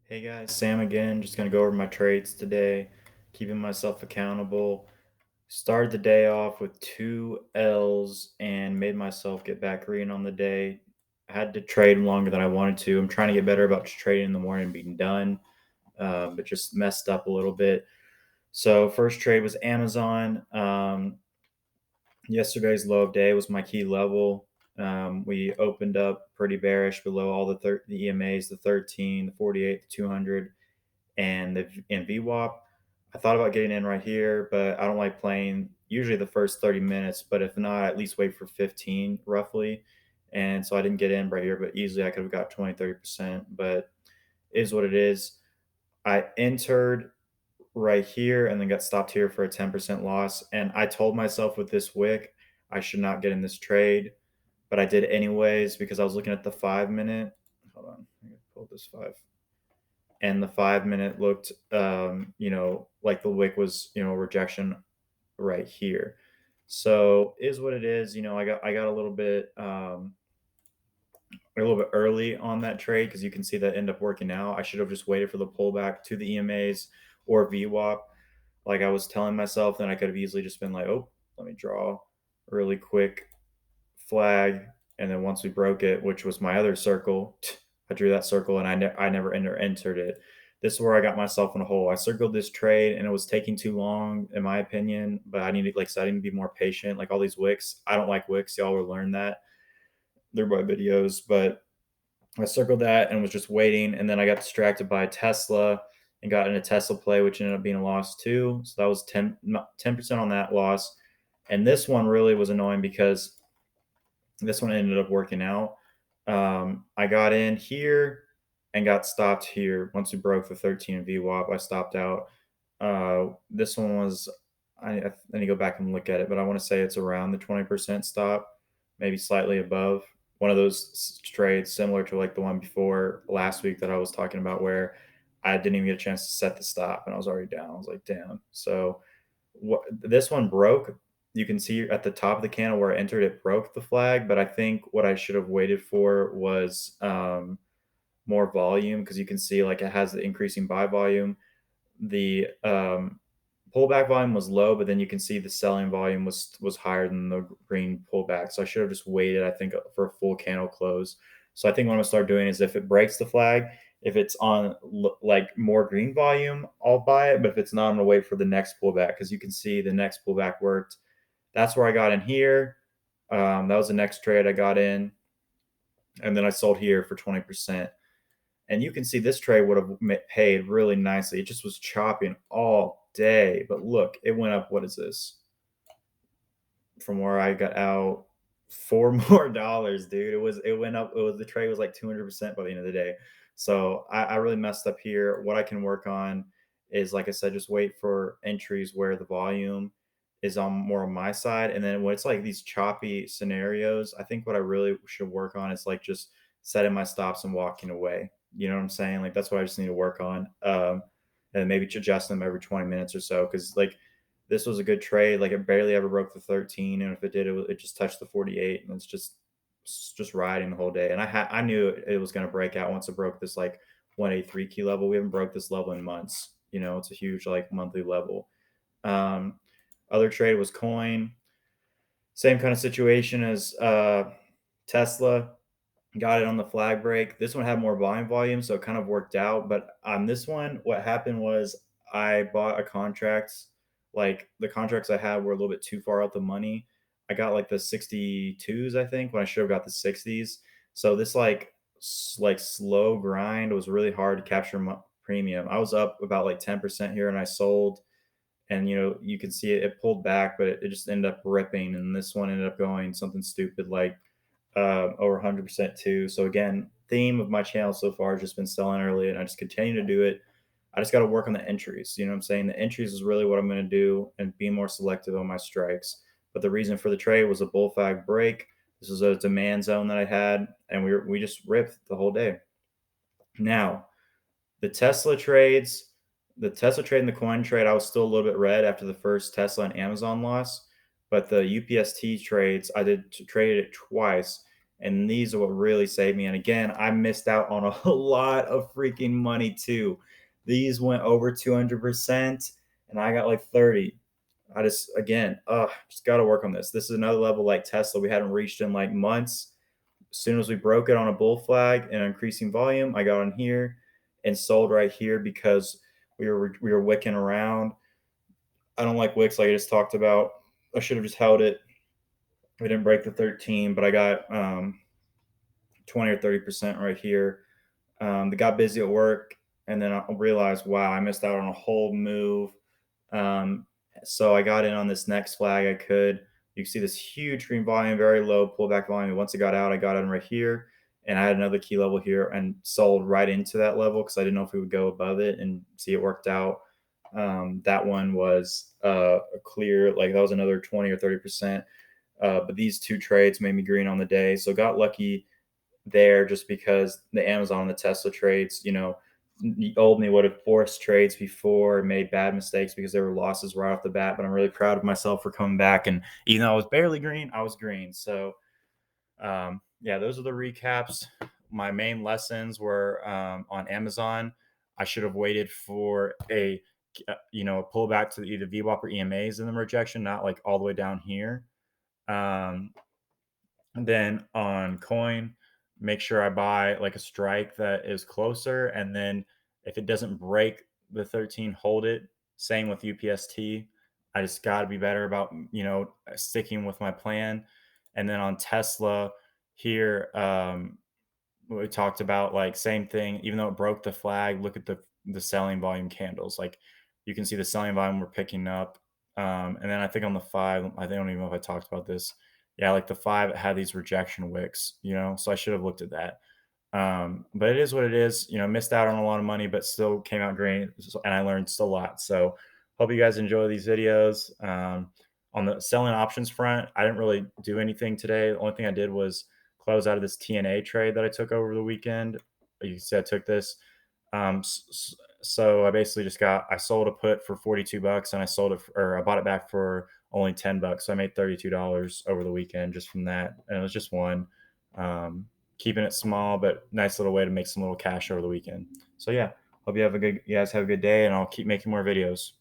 Hey guys, Sam again. Just gonna go over my trades today, keeping myself accountable. Started the day off with two L's and made myself get back green on the day. I had to trade longer than I wanted to. I'm trying to get better about just trading in the morning and being done, but just messed up a little bit. So first trade was Amazon. Yesterday's low of day was my key level. We opened up pretty bearish below all the EMAs, the 13, the 48, the 200 and VWAP. I thought about getting in right here, but I don't like playing usually the first 30 minutes, but if not, at least wait for 15 roughly. And so I didn't get in right here, but easily I could have got 20, 30%, but it is what it is. I entered right here and then got stopped here for a 10% loss. And I told myself with this wick, I should not get in this trade, but I did anyways because I was looking at the 5 minute. Hold on, I gotta pull this five and the 5 minute looked like the wick was rejection right here. So is what it is. I got a little bit early on that trade because you can see that end up working out. I should have just waited for the pullback to the EMAs or VWAP like I was telling myself. Then I could have easily just been like, oh, let me draw a really quick flag, and then once we broke it, which was my other circle, I drew that circle and I never entered it. This is where I got myself in a hole. I circled this trade and it was taking too long, in my opinion. But I needed, like I said, I need to be more patient. Like all these wicks, I don't like wicks. Y'all will learn that. They're my videos, but I circled that and was just waiting. And then I got distracted by Tesla and got in a Tesla play, which ended up being a loss too. So that was 10% on that loss. And this one really was annoying because this one ended up working out. I got in here and got stopped here. Once we broke the 13 VWAP, I stopped out. This one was, I need to go back and look at it, but I want to say it's around the 20% stop, maybe slightly above. One of those trades similar to like the one before last week that I was talking about where I didn't even get a chance to set the stop and I was already down. I was like, damn. So this one broke. You can see at the top of the candle where I entered, it broke the flag. But I think what I should have waited for was more volume because you can see like it has the increasing buy volume. The pullback volume was low, but then you can see the selling volume was higher than the green pullback. So I should have just waited, I think, for a full candle close. So I think what I'm gonna start doing is if it breaks the flag, if it's on like more green volume, I'll buy it. But if it's not, I'm gonna wait for the next pullback because you can see the next pullback worked. That's where I got in here. That was the next trade I got in, and then I sold here for 20%. And you can see this trade would have paid really nicely. It just was chopping all day. But look, it went up. What is this? From where I got out, four more dollars, dude. It went up. The trade was like 200% by the end of the day. So I really messed up here. What I can work on is, like I said, just wait for entries where the volume is on more on my side. And then when it's like these choppy scenarios, I think what I really should work on is like just setting my stops and walking away. You know what I'm saying? Like that's what I just need to work on. And maybe adjust them every 20 minutes or so. Cause like this was a good trade. Like it barely ever broke the 13, and if it did, it just touched the 48, and it's just riding the whole day. And I knew it was going to break out once it broke this like 183 key level. We haven't broke this level in months. It's a huge like monthly level. Um, Other trade was coin. Same kind of situation as Tesla. Got it on the flag break. This one had more volume, so it kind of worked out. But on this one, what happened was I bought a contract. Like the contracts I had were a little bit too far out the money. I got like the 62s, I think, when I should have got the 60s. So this like slow grind was really hard to capture premium. I was up about like 10% here, and I sold. And you can see it pulled back, but it just ended up ripping. And this one ended up going something stupid like over 100% too. So again, theme of my channel so far has just been selling early, and I just continue to do it. I just got to work on the entries. You know what I'm saying? The entries is really what I'm going to do and be more selective on my strikes. But the reason for the trade was a bull flag break. This is a demand zone that I had, and we just ripped the whole day. Now, the Tesla trades, the Tesla trade and the coin trade, I was still a little bit red after the first Tesla and Amazon loss. But the UPST trades, I traded it twice, And these are what really saved me. And again, I missed out on a lot of freaking money too. These went over 200% and I got like 30. I just, again, just got to work on this. This is another level like Tesla we hadn't reached in like months. As soon as we broke it on a bull flag and increasing volume, I got on here and sold right here because we were wicking around. I don't like wicks like I just talked about. I should have just held it. We didn't break the 13, but I got 20 or 30% right here. They got busy at work, and then I realized, wow, I missed out on a whole move. Um, so I got in on this next flag I could. You can see this huge green volume, very low pullback volume. Once it got out, I got in right here, and I had another key level here and sold right into that level because I didn't know if we would go above it, and see it worked out. That one was a clear, like that was another 20 or 30%. But these two trades made me green on the day. So got lucky there just because the Amazon and the Tesla trades, the old me would have forced trades before, made bad mistakes because there were losses right off the bat. But I'm really proud of myself for coming back. And even though I was barely green, I was green. So, yeah, those are the recaps. My main lessons were on Amazon. I should have waited for a pullback to either VWAP or EMAs and then rejection, not like all the way down here. And then on coin, make sure I buy like a strike that is closer. And then if it doesn't break the 13, hold it. Same with UPST. I just got to be better about, sticking with my plan. And then on Tesla here, we talked about like same thing, even though it broke the flag, look at the selling volume candles. Like you can see the selling volume we're picking up. And then I think on the 5, I don't even know if I talked about this. Yeah, like the 5 had these rejection wicks, so I should have looked at that. But it is what it is. Missed out on a lot of money, but still came out great, and I learned a lot. So hope you guys enjoy these videos. On the selling options front, I didn't really do anything today. The only thing I did was close out of this TNA trade that I took over the weekend. You can see I took this. So I basically I sold a put for 42 bucks, and I bought it back for only 10 bucks. So I made $32 over the weekend just from that. And it was just one. Keeping it small, but nice little way to make some little cash over the weekend. So yeah, hope you guys have a good day, and I'll keep making more videos.